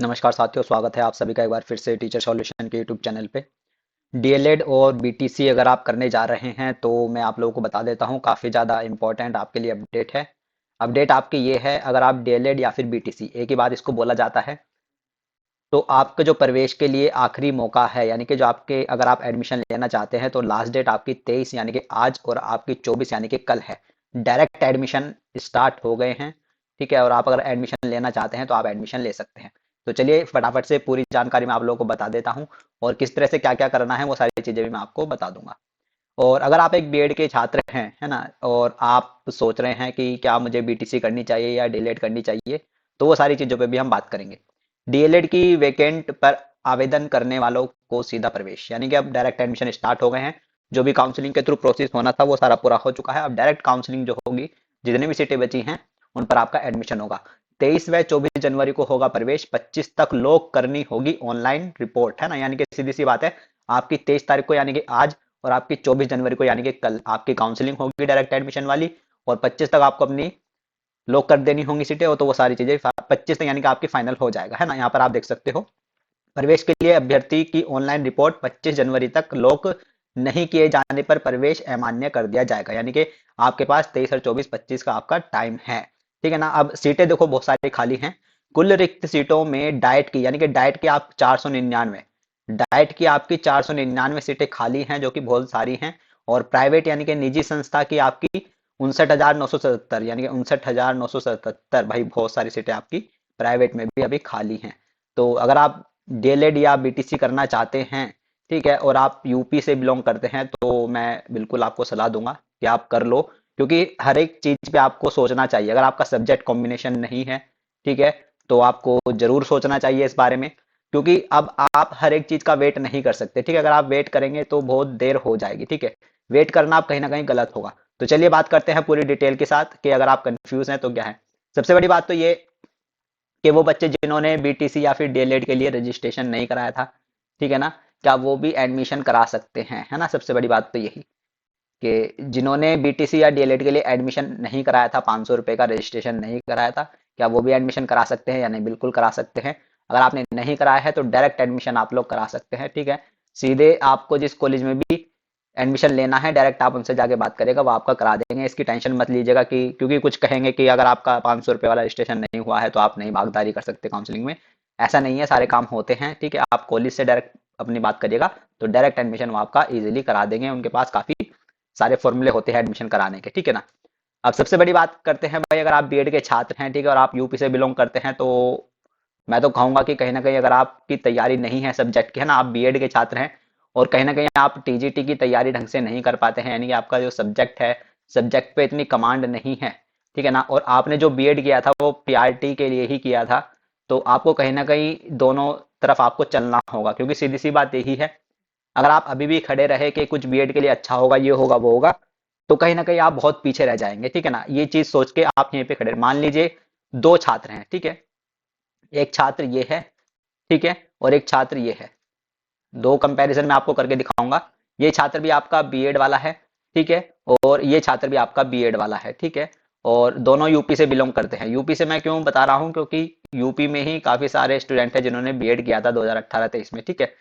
नमस्कार साथियों, स्वागत है आप सभी का एक बार फिर से टीचर सॉल्यूशन के यूट्यूब चैनल पे। डीएलएड और बीटीसी अगर आप करने जा रहे हैं तो मैं आप लोगों को बता देता हूँ, काफ़ी ज़्यादा इंपॉर्टेंट आपके लिए अपडेट है। अपडेट आपकी ये है, अगर आप डीएलएड या फिर बीटीसी, एक ही बात इसको बोला जाता है, तो आपके जो प्रवेश के लिए आखिरी मौका है, यानी कि जो आपके अगर आप एडमिशन लेना चाहते हैं तो लास्ट डेट आपकी 23 यानी कि आज और आपकी 24 यानी कि कल है। डायरेक्ट एडमिशन स्टार्ट हो गए हैं, ठीक है। और आप अगर एडमिशन लेना चाहते हैं तो आप एडमिशन ले सकते हैं। तो चलिए फटाफट से पूरी जानकारी मैं आप लोगों को बता देता हूँ, और किस तरह से क्या क्या करना है वो सारी चीज़ें भी मैं आपको बता दूंगा। और अगर आप एक बीएड के छात्र हैं, है ना, और आप सोच रहे हैं कि क्या मुझे बीटीसी करनी चाहिए या डीएलएड करनी चाहिए, तो वो सारी चीज़ों पे भी हम बात करेंगे। डीएलएड की वैकेंट पर आवेदन करने वालों को सीधा प्रवेश, यानी कि अब डायरेक्ट एडमिशन स्टार्ट हो गए हैं। जो भी काउंसलिंग के थ्रू प्रोसेस होना था वो सारा पूरा हो चुका है। अब डायरेक्ट काउंसलिंग जो होगी, जितनी भी सीटें बची हैं उन पर आपका एडमिशन होगा। 23 व 24 जनवरी को होगा प्रवेश। 25 तक लॉक करनी होगी ऑनलाइन रिपोर्ट, है ना, यानी कि सीधी सी बात है। आपकी 23 तारीख को यानी कि आज, और आपकी 24 जनवरी को यानी कि कल आपकी काउंसलिंग होगी डायरेक्ट एडमिशन वाली। और 25 तक आपको अपनी लॉक कर देनी होंगी सीटें, और तो वो सारी चीजें 25 तक यानी कि आपकी फाइनल हो जाएगा, है ना। यहाँ पर आप देख सकते हो, प्रवेश के लिए अभ्यर्थी की ऑनलाइन रिपोर्ट 25 जनवरी तक लॉक नहीं किए जाने पर प्रवेश अमान्य कर दिया जाएगा। यानी कि आपके पास 23 और 24 25 का आपका टाइम है, ठीक है ना। अब सीटें देखो बहुत सारी खाली हैं। कुल रिक्त सीटों में डाइट की, यानी कि डाइट की आप 499, डाइट की आपकी 499 सीटें खाली हैं, जो कि बहुत सारी हैं। और प्राइवेट यानी कि निजी संस्था की आपकी 59,977, यानी कि 59,977, भाई बहुत सारी सीटें आपकी प्राइवेट में भी अभी खाली हैं। तो अगर आप डीएलएड या बीटीसी करना चाहते हैं, ठीक है, और आप यूपी से बिलोंग करते हैं, तो मैं बिल्कुल आपको सलाह दूंगा कि आप कर लो। क्योंकि हर एक चीज पे आपको सोचना चाहिए। अगर आपका सब्जेक्ट कॉम्बिनेशन नहीं है, ठीक है, तो आपको जरूर सोचना चाहिए इस बारे में। क्योंकि अब आप हर एक चीज का वेट नहीं कर सकते, ठीक है। अगर आप वेट करेंगे तो बहुत देर हो जाएगी, ठीक है। वेट करना आप कहीं ना कहीं गलत होगा। तो चलिए बात करते हैं पूरी डिटेल के साथ कि अगर आप कंफ्यूज हैं तो क्या है। सबसे बड़ी बात तो ये कि वो बच्चे जिन्होंने बीटीसी या फिर डीएलएड के लिए रजिस्ट्रेशन नहीं कराया था, ठीक है ना, क्या वो भी एडमिशन करा सकते हैं, है ना। सबसे बड़ी बात तो यही कि जिन्होंने बीटीसी या डीएलएड के लिए एडमिशन नहीं कराया था, 500 रुपये का रजिस्ट्रेशन नहीं कराया था, क्या वो भी एडमिशन करा सकते हैं या नहीं? बिल्कुल करा सकते हैं। अगर आपने नहीं कराया है तो डायरेक्ट एडमिशन आप लोग करा सकते हैं, ठीक है। सीधे आपको जिस कॉलेज में भी एडमिशन लेना है, डायरेक्ट आप उनसे जाके बात करेगा, वो आपका करा देंगे। इसकी टेंशन मत लीजिएगा कि क्योंकि कुछ कहेंगे कि अगर आपका 500 रुपये वाला रजिस्ट्रेशन नहीं हुआ है तो आप नहीं भागीदारी कर सकते काउंसलिंग में। ऐसा नहीं है, सारे काम होते हैं, ठीक है। आप कॉलेज से डायरेक्ट अपनी बात करिएगा तो डायरेक्ट एडमिशन वो आपका इजीली करा देंगे। उनके पास काफी सारे फॉर्मूले होते हैं एडमिशन कराने के, ठीक है ना। अब सबसे बड़ी बात करते हैं भाई, अगर आप बीएड के छात्र हैं, ठीक है, और आप यूपी से बिलोंग करते हैं, तो मैं तो कहूंगा कि कहीं ना कहीं अगर आपकी तैयारी नहीं है सब्जेक्ट की, है ना, आप बीएड के छात्र हैं और कहीं ना कहीं आप टीजीटी की तैयारी ढंग से नहीं कर पाते हैं, यानी कि आपका जो सब्जेक्ट है, सब्जेक्ट पे इतनी कमांड नहीं है, ठीक है ना, और आपने जो बीएड किया था वो पीआरटी के लिए ही किया था, तो आपको कहीं ना कहीं दोनों तरफ आपको चलना होगा। क्योंकि सीधी सी बात यही है, अगर आप अभी भी खड़े रहे कि कुछ बीएड के लिए अच्छा होगा, ये होगा वो होगा, तो कहीं ना कहीं आप बहुत पीछे रह जाएंगे, ठीक है ना। ये चीज सोच के आप यहीं पे खड़े, मान लीजिए दो छात्र हैं, ठीक है, एक छात्र ये है, ठीक है, और एक छात्र ये है। दो कंपैरिजन मैं आपको करके दिखाऊंगा। ये छात्र भी आपका बीएड वाला है, ठीक है, और ये छात्र भी आपका बीएड वाला है, ठीक है। और दोनों यूपी से बिलोंग करते हैं। यूपी से मैं क्यों बता रहा हूं, क्योंकि यूपी में ही काफी सारे स्टूडेंट हैं जिन्होंने बीएड किया था 2018-23 में, ठीक है।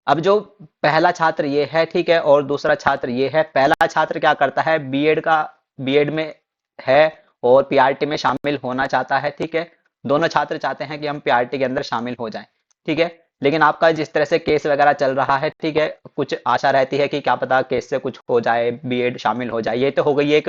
अब जो पहला छात्र ये है, ठीक है, और दूसरा छात्र ये है। पहला छात्र क्या करता है, बीएड में है और पीआरटी में शामिल होना चाहता है, ठीक है। दोनों छात्र चाहते हैं कि हम पीआरटी के अंदर शामिल हो जाएं, ठीक है। लेकिन आपका जिस तरह से केस वगैरह चल रहा है, ठीक है, कुछ आशा रहती है कि क्या पता केस से कुछ हो जाए, बीएड शामिल हो जाए। ये तो हो गई एक,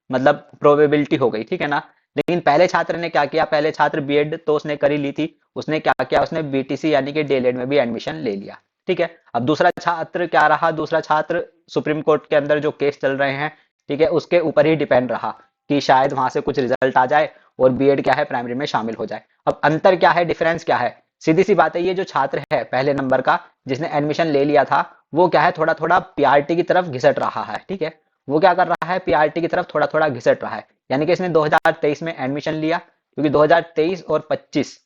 मतलब प्रोबेबिलिटी हो गई, ठीक है ना। लेकिन पहले छात्र ने क्या किया, पहले छात्र बीएड तो उसने कर ही ली थी, उसने क्या किया, उसने बीटीसी यानी कि डीएलएड में भी एडमिशन ले लिया, ठीक है। अब दूसरा छात्र क्या रहा, दूसरा छात्र सुप्रीम कोर्ट के अंदर जो केस चल रहे हैं, ठीक है, उसके ऊपर ही डिपेंड रहा कि शायद वहां से कुछ रिजल्ट आ जाए और बीएड क्या है प्राइमरी में शामिल हो जाए। अब अंतर क्या है, डिफरेंस क्या है? सीधी सी बात है, ये जो छात्र है पहले नंबर का जिसने एडमिशन ले लिया था, वो क्या है, थोड़ा थोड़ा पीआरटी की तरफ घिसट रहा है, ठीक है। वो क्या कर रहा है, पीआरटी की तरफ थोड़ा थोड़ा घिसट रहा है। यानी कि इसने 2023 में एडमिशन लिया, क्योंकि 2023 और 25,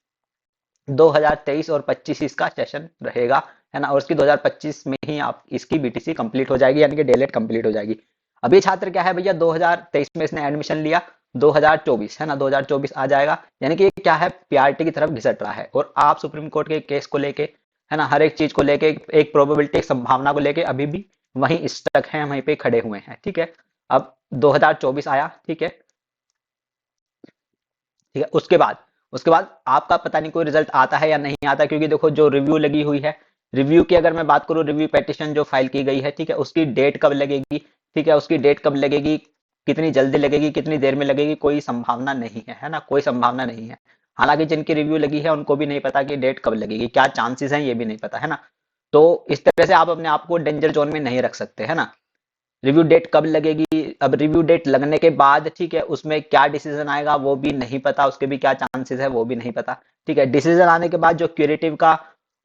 2023 और 25 इसका सेशन रहेगा, है ना। और उसकी 2025 में ही आप इसकी बीटीसी कंप्लीट हो जाएगी, यानी कि डीएलएड कंप्लीट हो जाएगी। अभी छात्र क्या है भैया, 2023 में इसने एडमिशन लिया, 2024 है ना, 2024 आ जाएगा, यानी कि ये क्या है, पीआरटी की तरफ घिसट रहा है। और आप सुप्रीम कोर्ट के केस को लेके, है ना, हर एक चीज को लेके, एक प्रोबेबिलिटी, एक संभावना को लेके अभी भी वहीं स्टक हैं, वहीं पे खड़े हुए हैं, ठीक है। अब 2024 आया, ठीक है, ठीक है। उसके बाद आपका पता नहीं कोई रिजल्ट आता है या नहीं आता, क्योंकि देखो जो रिव्यू लगी हुई है, रिव्यू की अगर मैं बात करूं, रिव्यू पेटिशन जो फाइल की गई है, ठीक है, उसकी डेट कब लगेगी, ठीक है, उसकी डेट कब लगेगी, कितनी जल्दी लगेगी, कितनी देर में लगेगी, कोई संभावना नहीं है ना, कोई संभावना नहीं है। हालांकि जिनकी रिव्यू लगी है उनको भी नहीं पता कि डेट कब लगेगी, क्या चांसेस हैं ये भी नहीं पता, है ना। तो इस तरह से आप अपने आप को डेंजर जोन में नहीं रख सकते, है ना। रिव्यू डेट कब लगेगी, अब रिव्यू डेट लगने के बाद, ठीक है, उसमें क्या डिसीजन आएगा वो भी नहीं पता, उसके भी क्या चांसेस है वो भी नहीं पता, ठीक है। डिसीजन आने के बाद जो क्यूरेटिव का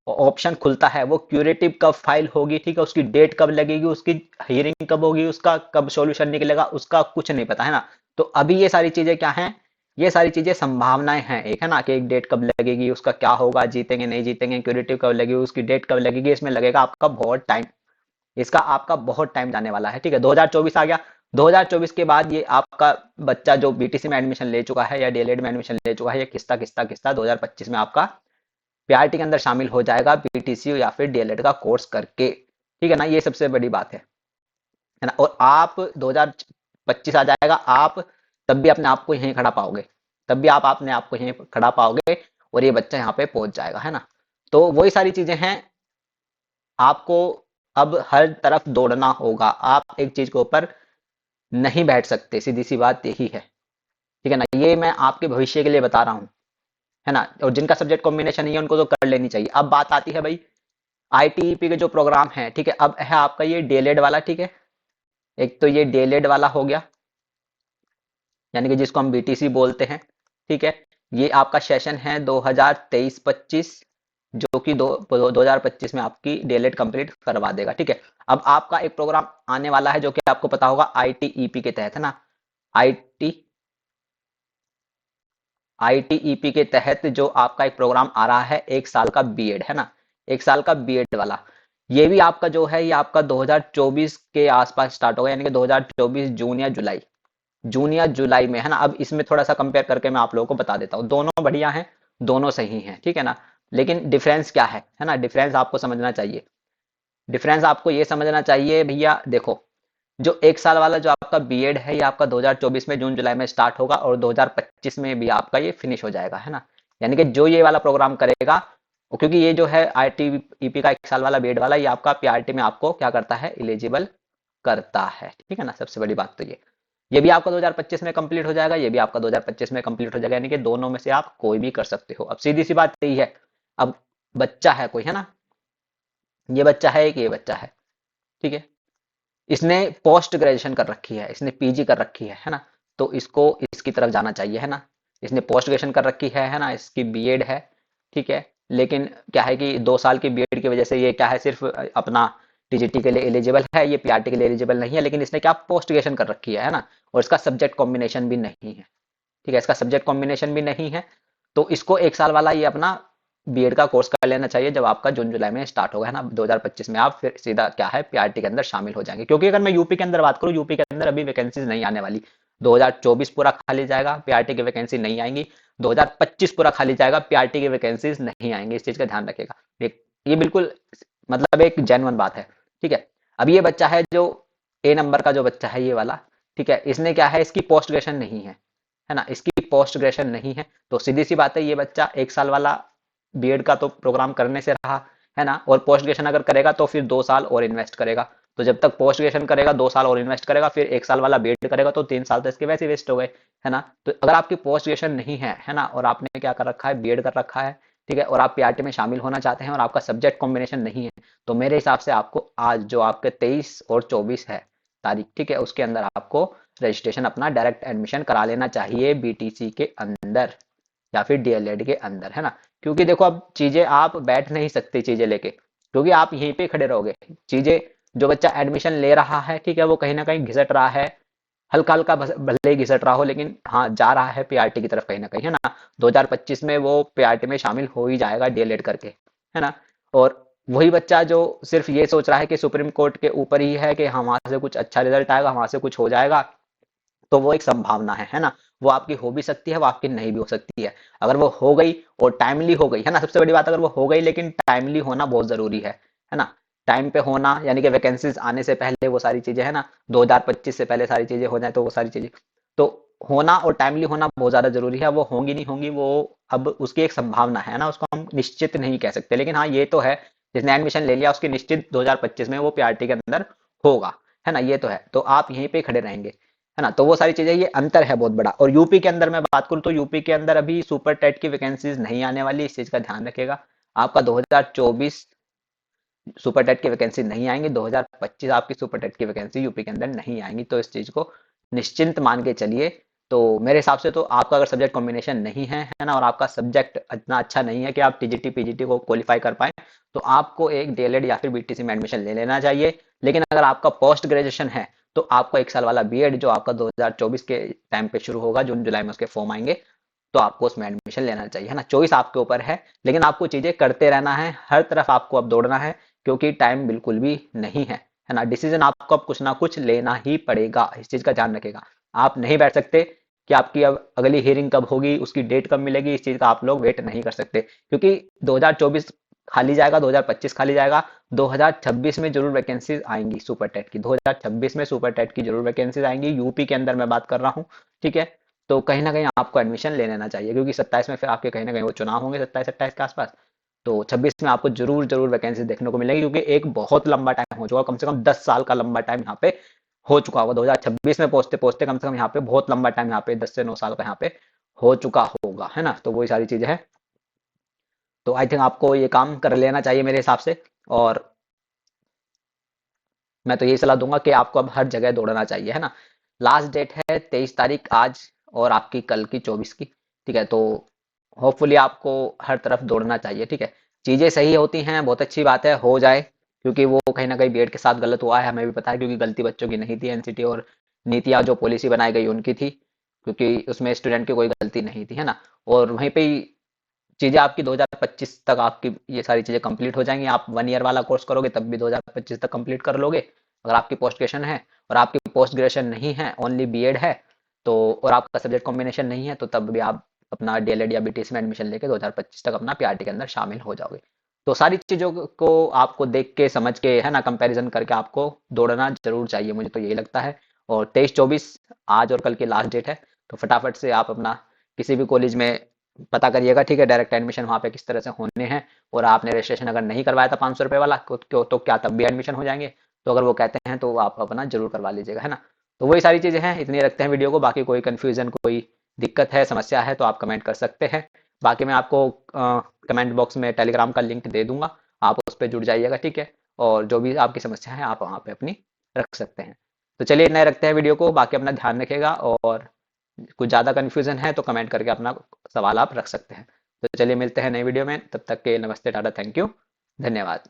ऑप्शन खुलता है, वो क्यूरेटिव कब फाइल होगी, ठीक है, उसकी डेट कब लगेगी, उसकी हियरिंग कब होगी, उसका कब सॉल्यूशन निकलेगा, उसका कुछ नहीं पता, है ना। तो अभी ये सारी चीजें क्या हैं, ये सारी चीजें संभावनाएं हैं, एक है ना, कि एक डेट कब लगेगी, उसका क्या होगा, जीतेंगे नहीं जीतेंगे, क्यूरेटिव कब लगेगी, उसकी डेट कब लगेगी, इसमें लगेगा आपका बहुत टाइम, इसका आपका बहुत टाइम जाने वाला है, ठीक है। 2024 आ गया, 2024 के बाद ये आपका बच्चा जो बीटीसी में एडमिशन ले चुका है या डीएलएड में एडमिशन ले चुका है, ये किस्ता किस्ता किस्ता 2025 में आपका पीआरटी के अंदर शामिल हो जाएगा, बीटीसी या फिर डीएलएड का कोर्स करके, ठीक है ना। ये सबसे बड़ी बात है ना। और आप 2025 आ जाएगा, आप तब भी अपने आप को यहीं खड़ा पाओगे, तब भी आप अपने आप को यहीं खड़ा पाओगे, और ये बच्चा यहाँ पे पहुंच जाएगा, है ना। तो वही सारी चीजें हैं, आपको अब हर तरफ दौड़ना होगा, आप एक चीज के ऊपर नहीं बैठ सकते, सीधी सी बात यही है, ठीक है ना। ये मैं आपके भविष्य के लिए बता रहा हूँ, है ना। और जिनका सब्जेक्ट कॉम्बिनेशन नहीं है उनको तो कर लेनी चाहिए। अब बात आती है भाई आईटीईपी के जो प्रोग्राम है, ठीक है, अब है आपका ये डीएलएड वाला, ठीक है। एक तो ये डीएलएड वाला हो गया, यानी कि जिसको हम बीटीसी बोलते हैं, ठीक है। ये आपका सेशन है 2023-25, जो कि 2025 में आपकी डीएलएड कंप्लीट करवा देगा, ठीक है। अब आपका एक प्रोग्राम आने वाला है जो कि आपको पता होगा, आईटीईपी के तहत, है ना। आईटी आईटीईपी के तहत जो आपका एक प्रोग्राम आ रहा है, एक साल का बीएड, है ना, एक साल का बीएड वाला। ये भी आपका जो है, ये आपका 2024 के आसपास स्टार्ट होगा, यानी कि 2024 जून या जुलाई, जून या जुलाई में, है ना। अब इसमें थोड़ा सा कंपेयर करके मैं आप लोगों को बता देता हूँ, दोनों बढ़िया हैं, दोनों सही हैं, ठीक है ना। लेकिन डिफरेंस क्या है ना, डिफरेंस आपको समझना चाहिए। डिफरेंस आपको ये समझना चाहिए भैया, देखो, जो एक साल वाला जो आपका बीएड है, ये आपका 2024 में जून जुलाई में स्टार्ट होगा, और 2025 में भी आपका ये फिनिश हो जाएगा, है ना। यानी कि जो ये वाला प्रोग्राम करेगा, क्योंकि ये जो है आईटीईपी का एक साल वाला बीएड वाला, ये आपका पीआरटी में आपको क्या करता है, एलिजिबल करता है, ठीक है ना। सबसे बड़ी बात तो ये भी आपका 2025 में कंप्लीट हो जाएगा, ये भी आपका 2025 में कंप्लीट हो जाएगा, यानी कि दोनों में से आप कोई भी कर सकते हो। अब सीधी सी बात यही है, अब बच्चा है कोई, है ना, ये बच्चा है कि ये बच्चा है, ठीक है, इसने पोस्ट ग्रेजुएशन कर रखी है, इसने पीजी कर रखी है ना, तो इसको इसकी तरफ जाना चाहिए, है ना। इसने पोस्ट ग्रेजुएशन कर रखी है ना, इसकी बीएड है, ठीक है। लेकिन क्या है कि 2 साल की बीएड की वजह से ये क्या है, सिर्फ अपना टीजीटी के लिए एलिजिबल है, ये पीआरटी के लिए एलिजिबल नहीं है, लेकिन इसने क्या पोस्ट ग्रेजुएशन कर रखी है ना। और इसका सब्जेक्ट कॉम्बिनेशन भी नहीं है, ठीक है, इसका सब्जेक्ट कॉम्बिनेशन भी नहीं है। तो इसको एक साल वाला ये अपना बीएड का कोर्स कर लेना चाहिए, जब आपका जून जुलाई में स्टार्ट होगा, है ना, 2025 में आप फिर सीधा क्या है, पीआरटी के अंदर शामिल हो जाएंगे। क्योंकि अगर मैं यूपी के अंदर बात करूँ, यूपी के अंदर अभी वैकेंसीज नहीं आने वाली, 2024 पूरा खाली जाएगा, पीआरटी की वैकेंसी नहीं आएंगी, 2025 पूरा खाली जाएगा, पीआरटी की वैकेंसीज नहीं आएंगी, इस चीज का ध्यान रखिएगा। ये बिल्कुल मतलब एक जेन्युइन बात है, ठीक है। अब ये बच्चा है जो ए नंबर का जो बच्चा है, ये वाला, ठीक है, इसने क्या है, इसकी पोस्ट ग्रेजुएशन नहीं है ना, इसकी पोस्ट ग्रेजुएशन नहीं है, तो सीधी सी बात है, ये बच्चा एक साल वाला बीएड का तो प्रोग्राम करने से रहा, है ना। और पोस्ट ग्रेजुएशन अगर करेगा तो फिर 2 साल और इन्वेस्ट करेगा, तो जब तक पोस्ट ग्रेजुएशन करेगा 2 साल और इन्वेस्ट करेगा, फिर एक साल वाला बीएड करेगा, तो 3 साल तो इसके वैसे वेस्ट हो गए, है ना। तो अगर आपकी पोस्ट ग्रेजुएशन नहीं है ना, और आपने क्या कर रखा है, बीएड कर रखा है, ठीक है, और आप पीआरटी में शामिल होना चाहते हैं, और आपका सब्जेक्ट कॉम्बिनेशन नहीं है, तो मेरे हिसाब से आपको आज जो आपके 23 और 24 है तारीख, ठीक है, उसके अंदर आपको रजिस्ट्रेशन अपना डायरेक्ट एडमिशन करा लेना चाहिए, बीटीसी के अंदर या फिर डीएलएड के अंदर, है ना। क्योंकि देखो, अब चीजें आप बैठ नहीं सकते चीजें लेके, क्योंकि आप यहीं पे खड़े रहोगे। चीजें, जो बच्चा एडमिशन ले रहा है, ठीक है, वो कहीं ना कहीं घिसट रहा है, हल्का हल्का भले ही घिसट रहा हो, लेकिन हाँ, जा रहा है पीआरटी की तरफ कहीं ना कहीं, है ना। 2025 में वो पीआरटी में शामिल हो ही जाएगा डीएलएड करके, है ना। और वही बच्चा जो सिर्फ ये सोच रहा है कि सुप्रीम कोर्ट के ऊपर ही है कि हाँ, वहां से कुछ अच्छा रिजल्ट आएगा, वहां से कुछ हो जाएगा, तो वो एक संभावना है ना। वो आपकी हो भी सकती है, वो आपकी नहीं भी हो सकती है। अगर वो हो गई और टाइमली हो गई है ना, सबसे बड़ी बात, अगर वो हो गई लेकिन टाइमली होना बहुत जरूरी है ना। टाइम पे होना यानी कि वैकेंसीज आने से पहले वो सारी चीजें है ना, 2025 से पहले सारी चीजें हो जाए तो वो सारी चीजें तो होना और टाइमली होना बहुत ज्यादा जरूरी है। वो होंगी नहीं होंगी वो अब उसकी एक संभावना है ना, उसको हम निश्चित नहीं कह सकते, लेकिन हाँ ये तो है जिसने एडमिशन ले लिया उसकी निश्चित 2025 में वो पीआरटी के अंदर होगा, है ना, ये तो है। तो आप यहीं पे खड़े रहेंगे, है ना। तो वो सारी चीजें, ये अंतर है बहुत बड़ा। और यूपी के अंदर मैं बात करूं तो यूपी के अंदर अभी सुपर टेट की वैकेंसीज नहीं आने वाली, इस चीज का ध्यान रखिएगा। आपका 2024 सुपर टेट की वैकेंसी नहीं आएंगी, 2025 आपकी सुपर टेट की वैकेंसी यूपी के अंदर नहीं आएंगी, तो इस चीज को निश्चिंत मान के चलिए। तो मेरे हिसाब से तो आपका अगर सब्जेक्ट कॉम्बिनेशन नहीं है ना, और आपका सब्जेक्ट इतना अच्छा नहीं है कि आप टीजीटी पीजीटी को क्वालिफाई कर पाए, तो आपको एक डीएलएड या फिर बीटीसी में एडमिशन ले लेना चाहिए। लेकिन अगर आपका पोस्ट ग्रेजुएशन है तो आपको एक साल वाला बीएड जो आपका 2024 के टाइम पे शुरू होगा, जून जुलाई में उसके फॉर्म आएंगे, तो आपको उसमें एडमिशन लेना चाहिए, है ना। चॉइस आपके ऊपर है, लेकिन आपको चीजें करते रहना है, हर तरफ आपको अब दौड़ना है, क्योंकि टाइम बिल्कुल भी नहीं है ना। डिसीजन आपको अब कुछ ना कुछ लेना ही पड़ेगा, इस चीज का ध्यान रखेगा। आप नहीं बैठ सकते कि आपकी अब अगली हियरिंग कब होगी, उसकी डेट कब मिलेगी, इस चीज का आप लोग वेट नहीं कर सकते, क्योंकि 2024 खाली जाएगा, 2025 खाली जाएगा, 2026 में जरूर वैकेंसीज आएंगी सुपर टेट की, 2026 में सुपर टेट की जरूर वैकेंसीज आएंगी, यूपी के अंदर मैं बात कर रहा हूँ, ठीक है। तो कहीं ना कहीं आपको एडमिशन ले लेना चाहिए, क्योंकि 27 में फिर आपके कहीं ना कहीं वो चुनाव होंगे, 27-28 के आसपास। तो 26 में आपको जरूर जरूर वैकेंसी देखने को मिलेगी, क्योंकि एक बहुत लंबा टाइम हो चुका, कम से कम 10 साल का लंबा टाइम यहाँ पे हो चुका होगा, 2026 में पहुंचते पहुंचते कम से कम यहाँ पे बहुत लंबा टाइम, यहाँ पे 10 से 9 साल का यहाँ पे हो चुका होगा, है ना। तो वही सारी चीजें हैं। तो आई थिंक आपको ये काम कर लेना चाहिए मेरे हिसाब से। और मैं तो यही सलाह दूंगा कि आपको अब हर जगह दौड़ना चाहिए, है ना। लास्ट डेट है 23 तारीख आज, और आपकी कल की 24 की, ठीक है। तो होपफुली आपको हर तरफ दौड़ना चाहिए, ठीक है। चीजें सही होती हैं, बहुत अच्छी बात है, हो जाए, क्योंकि वो कहीं ना कहीं बीएड के साथ गलत हुआ है, हमें भी पता है, क्योंकि गलती बच्चों की नहीं थी, एनसीटी और नीतियां जो पॉलिसी बनाई गई उनकी थी, क्योंकि उसमें स्टूडेंट की कोई गलती नहीं थी, है ना। और वहीं पे ही चीजें आपकी 2025 तक आपकी ये सारी चीजें कंप्लीट हो जाएंगी। आप 1 ईयर वाला कोर्स करोगे तब भी 2025 तक कंप्लीट कर लोगे, अगर आपकी पोस्ट ग्रेजुएशन है। और आपकी पोस्ट ग्रेजुएशन नहीं है, ओनली बीएड है, तो और आपका सब्जेक्ट कॉम्बिनेशन नहीं है, तो तब भी आप अपना डीएलएड या बीटीएस में एडमिशन लेके 2025 तक अपना पीआरटी के अंदर शामिल हो जाओगे। तो सारी चीजों को आपको देख के समझ के, है ना, कंपैरिजन करके आपको दौड़ना जरूर चाहिए, मुझे तो यही लगता है। और 23-24 आज और कल की लास्ट डेट है, तो फटाफट से आप अपना किसी भी कॉलेज में पता करिएगा, ठीक है, डायरेक्ट एडमिशन वहाँ पे किस तरह से होने हैं। और आपने रजिस्ट्रेशन अगर नहीं करवाया था 500 रुपये वाला तो क्या तब भी एडमिशन हो जाएंगे। तो अगर वो कहते हैं तो आप अपना जरूर करवा लीजिएगा, है ना। तो वही सारी चीजें हैं, इतनी रखते हैं वीडियो को। बाकी कोई कंफ्यूजन, कोई दिक्कत है, समस्या है, तो आप कमेंट कर सकते हैं। बाकी मैं आपको कमेंट बॉक्स में टेलीग्राम का लिंक दे दूंगा, आप उस पर जुड़ जाइएगा, ठीक है। और जो भी आपकी समस्या है आप वहाँ पे अपनी रख सकते हैं। तो चलिए नए रखते हैं वीडियो को, बाकी अपना ध्यान रखिएगा। और कुछ ज़्यादा कन्फ्यूजन है तो कमेंट करके अपना सवाल आप रख सकते हैं। तो चलिए मिलते हैं नई वीडियो में, तब तक के नमस्ते, टाटा, थैंक यू, धन्यवाद।